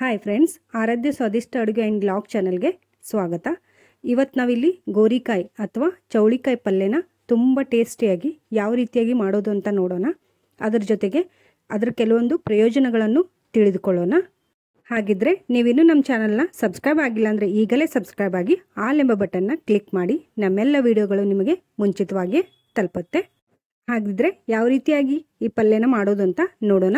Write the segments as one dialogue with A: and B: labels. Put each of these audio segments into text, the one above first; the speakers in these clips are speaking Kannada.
A: ಹಾಯ್ ಫ್ರೆಂಡ್ಸ್, ಆರಾಧ್ಯ ಸ್ವಾದಿಷ್ಟ ಅಡುಗೆ ಆ್ಯಂಡ್ ಬ್ಲಾಗ್ ಚಾನಲ್ಗೆ ಸ್ವಾಗತ. ಇವತ್ತು ನಾವಿಲ್ಲಿ ಗೋರಿಕಾಯಿ ಅಥವಾ ಚೌಳಿಕಾಯಿ ಪಲ್ಯನ ತುಂಬ ಟೇಸ್ಟಿಯಾಗಿ ಯಾವ ರೀತಿಯಾಗಿ ಮಾಡೋದು ಅಂತ ನೋಡೋಣ. ಅದರ ಜೊತೆಗೆ ಅದರ ಕೆಲವೊಂದು ಪ್ರಯೋಜನಗಳನ್ನು ತಿಳಿದುಕೊಳ್ಳೋಣ. ಹಾಗಿದ್ರೆ ನೀವಿನ್ನೂ ನಮ್ಮ ಚಾನಲ್ನ ಸಬ್ಸ್ಕ್ರೈಬ್ ಆಗಿಲ್ಲ ಅಂದರೆ ಈಗಲೇ ಸಬ್ಸ್ಕ್ರೈಬ್ ಆಗಿ ಆಲ್ ಎಂಬ ಬಟನ್ನ ಕ್ಲಿಕ್ ಮಾಡಿ. ನಮ್ಮೆಲ್ಲ ವಿಡಿಯೋಗಳು ನಿಮಗೆ ಮುಂಚಿತವಾಗಿ ತಲುಪುತ್ತೆ. ಹಾಗಿದ್ರೆ ಯಾವ ರೀತಿಯಾಗಿ ಈ ಪಲ್ಯನ ಮಾಡೋದು ಅಂತ ನೋಡೋಣ.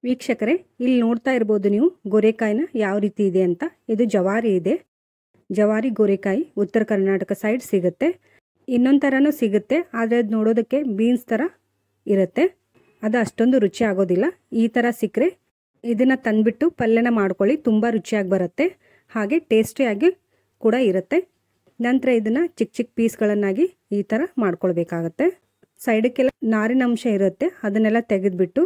A: ವೀಕ್ಷಕರೇ ಇಲ್ಲಿ ನೋಡ್ತಾ ಇರ್ಬೋದು ನೀವು ಗೋರೆಕಾಯಿನ ಯಾವ ರೀತಿ ಇದೆ ಅಂತ. ಇದು ಜವಾರಿ ಇದೆ. ಜವಾರಿ ಗೋರೆಕಾಯಿ ಉತ್ತರ ಕರ್ನಾಟಕ ಸೈಡ್ ಸಿಗುತ್ತೆ. ಇನ್ನೊಂದು ಥರನೂ ಸಿಗುತ್ತೆ, ಆದರೆ ಅದು ನೋಡೋದಕ್ಕೆ ಬೀನ್ಸ್ ಥರ ಇರುತ್ತೆ. ಅದು ಅಷ್ಟೊಂದು ರುಚಿ ಆಗೋದಿಲ್ಲ. ಈ ಥರ ಸಿಕ್ಕರೆ ಇದನ್ನು ತಂದುಬಿಟ್ಟು ಪಲ್ಯನ ಮಾಡ್ಕೊಳ್ಳಿ, ತುಂಬ ರುಚಿಯಾಗಿ ಬರುತ್ತೆ. ಹಾಗೆ ಟೇಸ್ಟಿಯಾಗಿ ಕೂಡ ಇರುತ್ತೆ. ನಂತರ ಇದನ್ನು ಚಿಕ್ಕ ಚಿಕ್ಕ ಪೀಸ್ಗಳನ್ನಾಗಿ ಈ ಥರ ಮಾಡ್ಕೊಳ್ಬೇಕಾಗತ್ತೆ. ಸೈಡಕ್ಕೆಲ್ಲ ನಾರಿನ ಅಂಶ ಇರುತ್ತೆ, ಅದನ್ನೆಲ್ಲ ತೆಗೆದುಬಿಟ್ಟು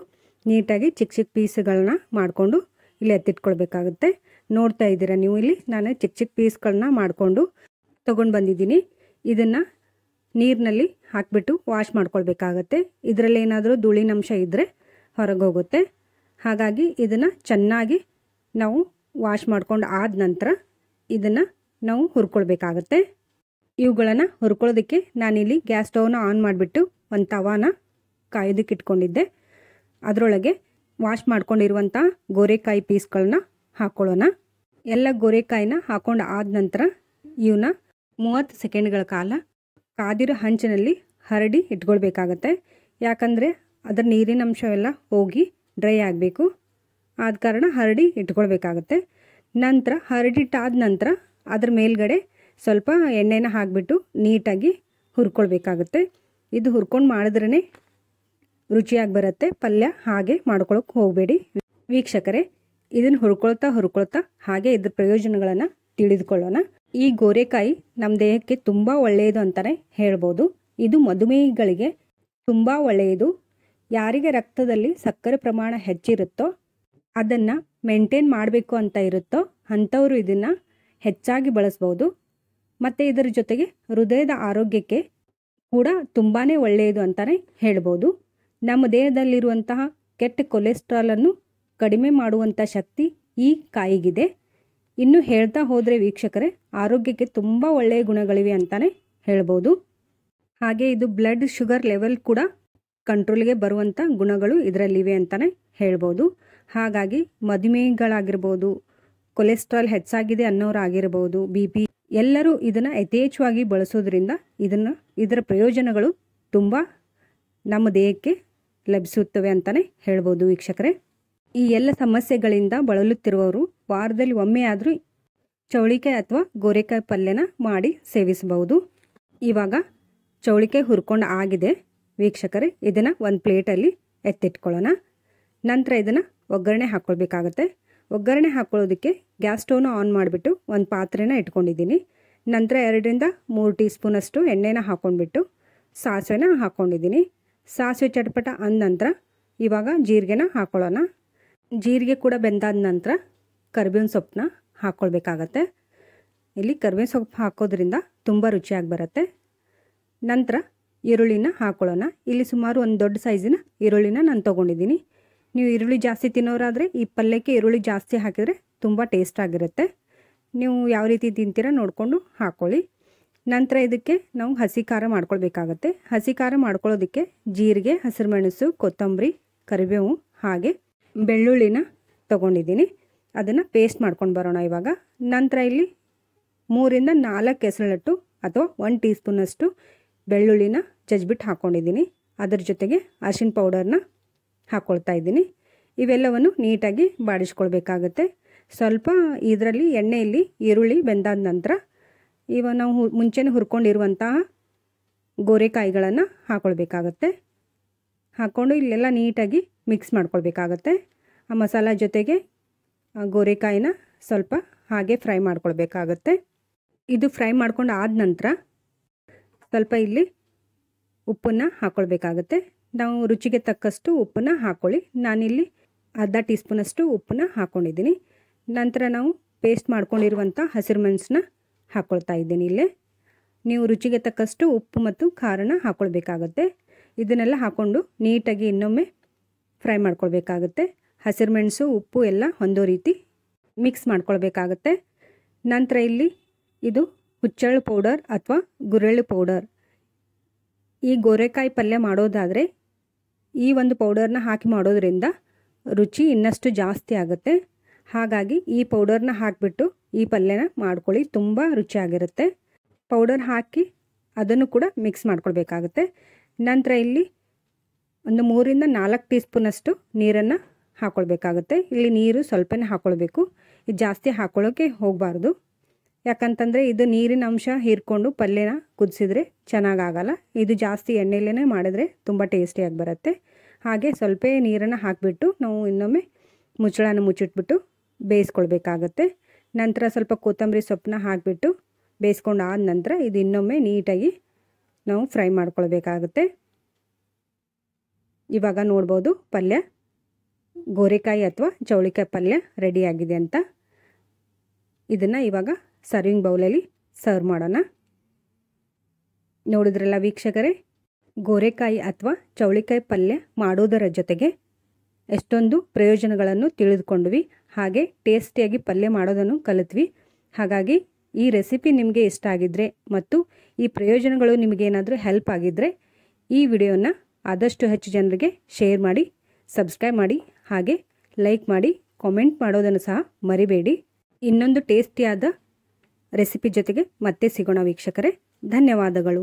A: ನೀಟಾಗಿ ಚಿಕ್ಕ ಚಿಕ್ಕ ಪೀಸ್ಗಳನ್ನ ಮಾಡಿಕೊಂಡು ಇಲ್ಲಿ ಎತ್ತಿಟ್ಕೊಳ್ಬೇಕಾಗುತ್ತೆ. ನೋಡ್ತಾ ಇದ್ದೀರಾ ನೀವು, ಇಲ್ಲಿ ನಾನು ಚಿಕ್ಕ ಚಿಕ್ಕ ಪೀಸ್ಗಳನ್ನ ಮಾಡಿಕೊಂಡು ತೊಗೊಂಡು ಬಂದಿದ್ದೀನಿ. ಇದನ್ನು ನೀರಿನಲ್ಲಿ ಹಾಕಿಬಿಟ್ಟು ವಾಶ್ ಮಾಡ್ಕೊಳ್ಬೇಕಾಗತ್ತೆ. ಇದರಲ್ಲಿ ಏನಾದರೂ ಧೂಳಿನಂಶ ಇದ್ದರೆ ಹೊರಗೆ ಹೋಗುತ್ತೆ. ಹಾಗಾಗಿ ಇದನ್ನು ಚೆನ್ನಾಗಿ ನಾವು ವಾಶ್ ಮಾಡ್ಕೊಂಡು ಆದ ನಂತರ ಇದನ್ನು ನಾವು ಹುರ್ಕೊಳ್ಬೇಕಾಗತ್ತೆ. ಇವುಗಳನ್ನು ಹುರ್ಕೊಳ್ಳೋದಕ್ಕೆ ನಾನಿಲ್ಲಿ ಗ್ಯಾಸ್ ಸ್ಟವ್ನ ಆನ್ ಮಾಡಿಬಿಟ್ಟು ಒಂದು ತವಾನ ಕಾಯೋದಕ್ಕೆ ಇಟ್ಕೊಂಡಿದ್ದೆ. ಅದರೊಳಗೆ ವಾಶ್ ಮಾಡ್ಕೊಂಡಿರುವಂಥ ಗೋರೆಕಾಯಿ ಪೀಸ್ಗಳನ್ನ ಹಾಕ್ಕೊಳ್ಳೋಣ. ಎಲ್ಲ ಗೋರೆಕಾಯಿನ ಹಾಕ್ಕೊಂಡು ಆದ ನಂತರ ಇವನ್ನ 30 ಸೆಕೆಂಡ್ಗಳ ಕಾಲ ಕಾದಿರೋ ಹಂಚಿನಲ್ಲಿ ಹರಡಿ ಇಟ್ಕೊಳ್ಬೇಕಾಗತ್ತೆ. ಯಾಕಂದರೆ ಅದರ ನೀರಿನ ಅಂಶವೆಲ್ಲ ಹೋಗಿ ಡ್ರೈ ಆಗಬೇಕು. ಆದ ಕಾರಣ ಹರಡಿ ಇಟ್ಕೊಳ್ಬೇಕಾಗತ್ತೆ. ನಂತರ ಹರಡಿಟ್ಟಾದ ನಂತರ ಅದ್ರ ಮೇಲ್ಗಡೆ ಸ್ವಲ್ಪ ಎಣ್ಣೆನ ಹಾಕಿಬಿಟ್ಟು ನೀಟಾಗಿ ಹುರ್ಕೊಳ್ಬೇಕಾಗತ್ತೆ. ಇದು ಹುರ್ಕೊಂಡು ಮಾಡಿದ್ರೇ ರುಚಿಯಾಗಿ ಬರುತ್ತೆ ಪಲ್ಯ. ಹಾಗೆ ಮಾಡ್ಕೊಳಕ್ಕೆ ಹೋಗಬೇಡಿ ವೀಕ್ಷಕರೇ. ಇದನ್ನು ಹುರ್ಕೊಳ್ತಾ ಹಾಗೆ ಇದ್ರ ಪ್ರಯೋಜನಗಳನ್ನು ತಿಳಿದುಕೊಳ್ಳೋಣ. ಈ ಗೋರೆಕಾಯಿ ನಮ್ಮ ದೇಹಕ್ಕೆ ತುಂಬ ಒಳ್ಳೆಯದು ಅಂತಲೇ ಹೇಳ್ಬೋದು. ಇದು ಮಧುಮೇಹಿಗಳಿಗೆ ತುಂಬ ಒಳ್ಳೆಯದು. ಯಾರಿಗೆ ರಕ್ತದಲ್ಲಿ ಸಕ್ಕರೆ ಪ್ರಮಾಣ ಹೆಚ್ಚಿರುತ್ತೋ, ಅದನ್ನು ಮೇಂಟೈನ್ ಮಾಡಬೇಕು ಅಂತ ಇರುತ್ತೋ ಅಂಥವರು ಇದನ್ನು ಹೆಚ್ಚಾಗಿ ಬಳಸ್ಬೋದು. ಮತ್ತು ಇದರ ಜೊತೆಗೆ ಹೃದಯದ ಆರೋಗ್ಯಕ್ಕೆ ಕೂಡ ತುಂಬಾ ಒಳ್ಳೆಯದು ಅಂತಲೇ ಹೇಳ್ಬೋದು. ನಮ್ಮ ದೇಹದಲ್ಲಿರುವಂತಹ ಕೆಟ್ಟ ಕೊಲೆಸ್ಟ್ರಾಲನ್ನು ಕಡಿಮೆ ಮಾಡುವಂಥ ಶಕ್ತಿ ಈ ಕಾಯಿಗಿದೆ. ಇನ್ನು ಹೇಳ್ತಾ ಹೋದರೆ ವೀಕ್ಷಕರೇ, ಆರೋಗ್ಯಕ್ಕೆ ತುಂಬ ಒಳ್ಳೆಯ ಗುಣಗಳಿವೆ ಅಂತಲೇ ಹೇಳ್ಬೋದು. ಹಾಗೆ ಇದು ಬ್ಲಡ್ ಶುಗರ್ ಲೆವೆಲ್ ಕೂಡ ಕಂಟ್ರೋಲ್ಗೆ ಬರುವಂಥ ಗುಣಗಳು ಇದರಲ್ಲಿವೆ ಅಂತಲೇ ಹೇಳ್ಬೋದು. ಹಾಗಾಗಿ ಮಧುಮೇಹಿಗಳಾಗಿರ್ಬೋದು, ಕೊಲೆಸ್ಟ್ರಾಲ್ ಹೆಚ್ಚಾಗಿದೆ ಅನ್ನೋರಾಗಿರ್ಬೋದು, BP ಎಲ್ಲರೂ ಇದನ್ನು ಯಥೇಚ್ಛವಾಗಿ ಬಳಸೋದ್ರಿಂದ ಇದರ ಪ್ರಯೋಜನಗಳು ತುಂಬ ನಮ್ಮ ದೇಹಕ್ಕೆ ಲಭಿಸುತ್ತವೆ ಅಂತಲೇ ಹೇಳ್ಬೋದು ವೀಕ್ಷಕರೇ. ಈ ಎಲ್ಲ ಸಮಸ್ಯೆಗಳಿಂದ ಬಳಲುತ್ತಿರುವವರು ವಾರದಲ್ಲಿ ಒಮ್ಮೆ ಆದರೂ ಚೌಳಿಕಾಯಿ ಅಥವಾ ಗೋರೆಕಾಯಿ ಪಲ್ಯನ ಮಾಡಿ ಸೇವಿಸಬಹುದು. ಇವಾಗ ಚೌಳಿಕಾಯಿ ಹುರ್ಕೊಂಡು ಆಗಿದೆ ವೀಕ್ಷಕರೇ. ಇದನ್ನು ಒಂದು ಪ್ಲೇಟಲ್ಲಿ ಎತ್ತಿಟ್ಕೊಳ್ಳೋಣ. ನಂತರ ಇದನ್ನು ಒಗ್ಗರಣೆ ಹಾಕ್ಕೊಳ್ಬೇಕಾಗತ್ತೆ. ಒಗ್ಗರಣೆ ಹಾಕ್ಕೊಳ್ಳೋದಕ್ಕೆ ಗ್ಯಾಸ್ ಸ್ಟವ್ನ ಆನ್ ಮಾಡಿಬಿಟ್ಟು ಒಂದು ಪಾತ್ರೆನ ಇಟ್ಕೊಂಡಿದ್ದೀನಿ. ನಂತರ 2ರಿಂದ 3 ಟೀ ಸ್ಪೂನಷ್ಟು ಎಣ್ಣೆನ ಹಾಕ್ಕೊಂಡ್ಬಿಟ್ಟು ಸಾಸಿವೆನ ಹಾಕ್ಕೊಂಡಿದ್ದೀನಿ. ಸಾಸಿವೆ ಚಟಪಟ ಅಂದ ನಂತರ ಇವಾಗ ಜೀರಿಗೆನ ಹಾಕ್ಕೊಳ್ಳೋಣ. ಜೀರಿಗೆ ಕೂಡ ಬೆಂದಾದ ನಂತರ ಕರಿಬೇವಿನ ಸೊಪ್ಪನ್ನ ಹಾಕ್ಕೊಳ್ಬೇಕಾಗತ್ತೆ. ಇಲ್ಲಿ ಕರಿಬೇವಿನ ಸೊಪ್ಪು ಹಾಕೋದ್ರಿಂದ ತುಂಬ ರುಚಿಯಾಗಿ ಬರುತ್ತೆ. ನಂತರ ಈರುಳ್ಳಿನ ಹಾಕ್ಕೊಳ್ಳೋಣ. ಇಲ್ಲಿ ಸುಮಾರು ಒಂದು ದೊಡ್ಡ ಸೈಜಿನ ಈರುಳ್ಳಿನ ನಾನು ತೊಗೊಂಡಿದ್ದೀನಿ. ನೀವು ಈರುಳ್ಳಿ ಜಾಸ್ತಿ ತಿನ್ನೋರಾದರೆ ಈ ಪಲ್ಯಕ್ಕೆ ಈರುಳ್ಳಿ ಜಾಸ್ತಿ ಹಾಕಿದರೆ ತುಂಬ ಟೇಸ್ಟ್ ಆಗಿರುತ್ತೆ. ನೀವು ಯಾವ ರೀತಿ ತಿಂತೀರ ನೋಡಿಕೊಂಡು ಹಾಕ್ಕೊಳ್ಳಿ. ನಂತರ ಇದಕ್ಕೆ ನಾವು ಹಸಿ ಖಾರ ಮಾಡ್ಕೊಳ್ಬೇಕಾಗತ್ತೆ. ಹಸಿ ಖಾರ ಮಾಡ್ಕೊಳ್ಳೋದಕ್ಕೆ ಜೀರಿಗೆ, ಹಸಿರು ಮೆಣಸು, ಕೊತ್ತಂಬರಿ, ಕರಿಬೇವು ಹಾಗೆ ಬೆಳ್ಳುಳ್ಳಿನ ತೊಗೊಂಡಿದ್ದೀನಿ. ಅದನ್ನು ಪೇಸ್ಟ್ ಮಾಡ್ಕೊಂಡು ಬರೋಣ ಇವಾಗ. ನಂತರ ಇಲ್ಲಿ 3ರಿಂದ 4 ಕೆಸರಳಟ್ಟು ಅಥವಾ 1 ಟೀ ಸ್ಪೂನಷ್ಟು ಬೆಳ್ಳುಳ್ಳಿನ ಜಜ್ಬಿಟ್ಟು ಹಾಕ್ಕೊಂಡಿದ್ದೀನಿ. ಅದರ ಜೊತೆಗೆ ಅರಿಶಿನ ಪೌಡರ್ನ ಹಾಕ್ಕೊಳ್ತಾ ಇದ್ದೀನಿ. ಇವೆಲ್ಲವನ್ನು ನೀಟಾಗಿ ಬಾಡಿಸ್ಕೊಳ್ಬೇಕಾಗತ್ತೆ. ಸ್ವಲ್ಪ ಇದರಲ್ಲಿ ಎಣ್ಣೆಯಲ್ಲಿ ಈರುಳ್ಳಿ ಬೆಂದಾದ ನಂತರ ನಾವು ಮುಂಚೆನೇ ಹುರ್ಕೊಂಡಿರುವಂತಹ ಗೋರೆಕಾಯಿಗಳನ್ನು ಹಾಕ್ಕೊಳ್ಬೇಕಾಗತ್ತೆ. ಹಾಕ್ಕೊಂಡು ಇಲ್ಲೆಲ್ಲ ನೀಟಾಗಿ ಮಿಕ್ಸ್ ಮಾಡ್ಕೊಳ್ಬೇಕಾಗತ್ತೆ. ಆ ಮಸಾಲ ಜೊತೆಗೆ ಗೋರೆಕಾಯಿನ ಸ್ವಲ್ಪ ಹಾಗೆ ಫ್ರೈ ಮಾಡ್ಕೊಳ್ಬೇಕಾಗತ್ತೆ. ಇದು ಫ್ರೈ ಮಾಡ್ಕೊಂಡು ಆದ ನಂತರ ಸ್ವಲ್ಪ ಇಲ್ಲಿ ಉಪ್ಪನ್ನು ಹಾಕ್ಕೊಳ್ಬೇಕಾಗತ್ತೆ. ನಾವು ರುಚಿಗೆ ತಕ್ಕಷ್ಟು ಉಪ್ಪನ್ನು ಹಾಕ್ಕೊಳ್ಳಿ. ನಾನಿಲ್ಲಿ ಅರ್ಧ ಟೀ ಸ್ಪೂನಷ್ಟು ಉಪ್ಪನ್ನು ಹಾಕ್ಕೊಂಡಿದ್ದೀನಿ. ನಂತರ ನಾವು ಪೇಸ್ಟ್ ಮಾಡ್ಕೊಂಡಿರುವಂಥ ಹಸಿರು ಮೆಣಸನ್ನ ಹಾಕ್ಕೊಳ್ತಾ ಇದ್ದೀನಿ. ಇಲ್ಲೇ ನೀವು ರುಚಿಗೆ ತಕ್ಕಷ್ಟು ಉಪ್ಪು ಮತ್ತು ಖಾರನ ಹಾಕ್ಕೊಳ್ಬೇಕಾಗತ್ತೆ. ಇದನ್ನೆಲ್ಲ ಹಾಕ್ಕೊಂಡು ನೀಟಾಗಿ ಇನ್ನೊಮ್ಮೆ ಫ್ರೈ ಮಾಡ್ಕೊಳ್ಬೇಕಾಗತ್ತೆ. ಹಸಿರುಮೆಣಸು ಉಪ್ಪು ಎಲ್ಲ ಹೊಂದೋ ರೀತಿ ಮಿಕ್ಸ್ ಮಾಡ್ಕೊಳ್ಬೇಕಾಗತ್ತೆ. ನಂತರ ಇಲ್ಲಿ ಇದು ಹುಚ್ಚೆಳ್ಳು ಪೌಡರ್ ಅಥವಾ ಗುರೆಳ್ಳು ಪೌಡರ್. ಈ ಗೋರೆಕಾಯಿ ಪಲ್ಯ ಮಾಡೋದಾದರೆ ಈ ಒಂದು ಪೌಡರ್ನ ಹಾಕಿ ಮಾಡೋದ್ರಿಂದ ರುಚಿ ಇನ್ನಷ್ಟು ಜಾಸ್ತಿ ಆಗುತ್ತೆ. ಹಾಗಾಗಿ ಈ ಪೌಡರ್ನ ಹಾಕಿಬಿಟ್ಟು ಈ ಪಲ್ಯನ ಮಾಡ್ಕೊಳ್ಳಿ, ತುಂಬ ರುಚಿಯಾಗಿರುತ್ತೆ. ಪೌಡರ್ ಹಾಕಿ ಅದನ್ನು ಕೂಡ ಮಿಕ್ಸ್ ಮಾಡ್ಕೊಳ್ಬೇಕಾಗುತ್ತೆ. ನಂತರ ಇಲ್ಲಿ ಒಂದು 3ರಿಂದ 4 ಟೀ ಸ್ಪೂನಷ್ಟು ನೀರನ್ನು ಹಾಕ್ಕೊಳ್ಬೇಕಾಗುತ್ತೆ. ಇಲ್ಲಿ ನೀರು ಸ್ವಲ್ಪನೇ ಹಾಕ್ಕೊಳ್ಬೇಕು, ಇದು ಜಾಸ್ತಿ ಹಾಕ್ಕೊಳ್ಳೋಕ್ಕೆ ಹೋಗಬಾರ್ದು. ಯಾಕಂತಂದರೆ ಇದು ನೀರಿನ ಅಂಶ ಹೀರ್ಕೊಂಡು ಪಲ್ಯನ ಕುದಿಸಿದ್ರೆ ಚೆನ್ನಾಗಾಗಲ್ಲ. ಇದು ಜಾಸ್ತಿ ಎಣ್ಣೆಲೇ ಮಾಡಿದ್ರೆ ತುಂಬ ಟೇಸ್ಟಿಯಾಗಿ ಬರುತ್ತೆ. ಹಾಗೆ ಸ್ವಲ್ಪ ನೀರನ್ನು ಹಾಕಿಬಿಟ್ಟು ನಾವು ಇನ್ನೊಮ್ಮೆ ಮುಚ್ಚಳನ ಮುಚ್ಚಿಟ್ಬಿಟ್ಟು ಬೇಯಿಸ್ಕೊಳ್ಬೇಕಾಗತ್ತೆ. ನಂತರ ಸ್ವಲ್ಪ ಕೊತ್ತಂಬರಿ ಸೊಪ್ಪನ್ನ ಹಾಕಿಬಿಟ್ಟು ಬೇಯಿಸ್ಕೊಂಡು ಆದ ನಂತರ ಇದು ಇನ್ನೊಮ್ಮೆ ನೀಟಾಗಿ ನಾವು ಫ್ರೈ ಮಾಡ್ಕೊಳ್ಬೇಕಾಗುತ್ತೆ. ಇವಾಗ ನೋಡ್ಬೋದು ಪಲ್ಯ ಗೋರೆಕಾಯಿ ಅಥವಾ ಚೌಳಿಕಾಯಿ ಪಲ್ಯ ರೆಡಿಯಾಗಿದೆ ಅಂತ. ಇದನ್ನು ಇವಾಗ ಸರ್ವಿಂಗ್ ಬೌಲಲ್ಲಿ ಸರ್ವ್ ಮಾಡೋಣ. ನೋಡಿದ್ರಲ್ಲ ವೀಕ್ಷಕರೇ, ಗೋರೆಕಾಯಿ ಅಥವಾ ಚೌಳಿಕಾಯಿ ಪಲ್ಯ ಮಾಡೋದರ ಜೊತೆಗೆ ಎಷ್ಟೊಂದು ಪ್ರಯೋಜನಗಳನ್ನು ತಿಳಿದುಕೊಂಡ್ವಿ. ಹಾಗೆ ಟೇಸ್ಟಿಯಾಗಿ ಪಲ್ಯ ಮಾಡೋದನ್ನು ಕಲಿತ್ವಿ. ಹಾಗಾಗಿ ಈ ರೆಸಿಪಿ ನಿಮಗೆ ಇಷ್ಟ ಆಗಿದ್ದರೆ ಮತ್ತು ಈ ಪ್ರಯೋಜನಗಳು ನಿಮಗೇನಾದರೂ ಹೆಲ್ಪ್ ಆಗಿದ್ದರೆ ಈ ವಿಡಿಯೋನ ಆದಷ್ಟು ಹೆಚ್ಚು ಜನರಿಗೆ ಶೇರ್ ಮಾಡಿ, ಸಬ್ಸ್ಕ್ರೈಬ್ ಮಾಡಿ, ಹಾಗೆ ಲೈಕ್ ಮಾಡಿ, ಕಾಮೆಂಟ್ ಮಾಡೋದನ್ನು ಸಹ ಮರಿಬೇಡಿ. ಇನ್ನೊಂದು ಟೇಸ್ಟಿಯಾದ ರೆಸಿಪಿ ಜೊತೆಗೆ ಮತ್ತೆ ಸಿಗೋಣ ವೀಕ್ಷಕರೇ. ಧನ್ಯವಾದಗಳು.